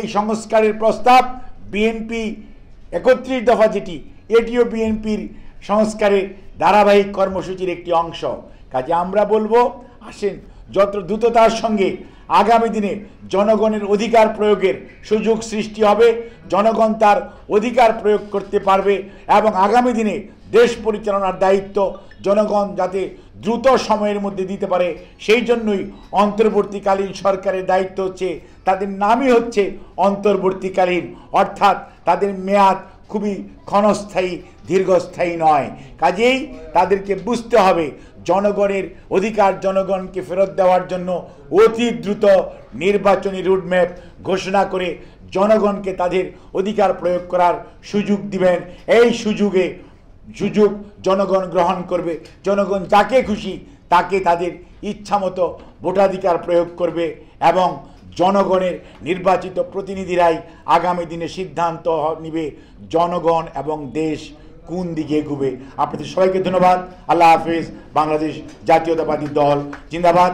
এই সংস্কারের প্রস্তাব বিএনপি ৩১ দফা যেটি, এটিও বিএনপির সংস্কারের ধারাবাহিক কর্মসূচির একটি অংশ। কাজে আমরা বলবো, আসেন যত দ্রুততার সঙ্গে আগামী দিনে জনগণের অধিকার প্রয়োগের সুযোগ সৃষ্টি হবে, জনগণ তার অধিকার প্রয়োগ করতে পারবে এবং আগামী দিনে দেশ পরিচালনার দায়িত্ব জনগণ যাতে দ্রুত সময়ের মধ্যে দিতে পারে, সেই জন্যই অন্তর্বর্তীকালীন সরকারের দায়িত্ব হচ্ছে, তাদের নামই হচ্ছে অন্তর্বর্তীকালীন, অর্থাৎ তাদের মেয়াদ খুবই ক্ষণস্থায়ী, দীর্ঘস্থায়ী নয়। কাজেই তাদেরকে বুঝতে হবে জনগণের অধিকার জনগণকে ফেরত দেওয়ার জন্য অতি দ্রুত নির্বাচনী রুটম্যাপ ঘোষণা করে জনগণকে তাদের অধিকার প্রয়োগ করার সুযোগ দিবেন। এই সুযোগ জনগণ গ্রহণ করবে। জনগণ যাকে খুশি তাকে তাদের ইচ্ছামতো ভোটাধিকার প্রয়োগ করবে এবং জনগণের নির্বাচিত প্রতিনিধিরাই আগামী দিনে সিদ্ধান্ত নিবে জনগণ এবং দেশ কোন দিকে এগোবে। আপনাদের সবাইকে ধন্যবাদ। আল্লাহ হাফেজ। বাংলাদেশ জাতীয়তাবাদী দল জিন্দাবাদ।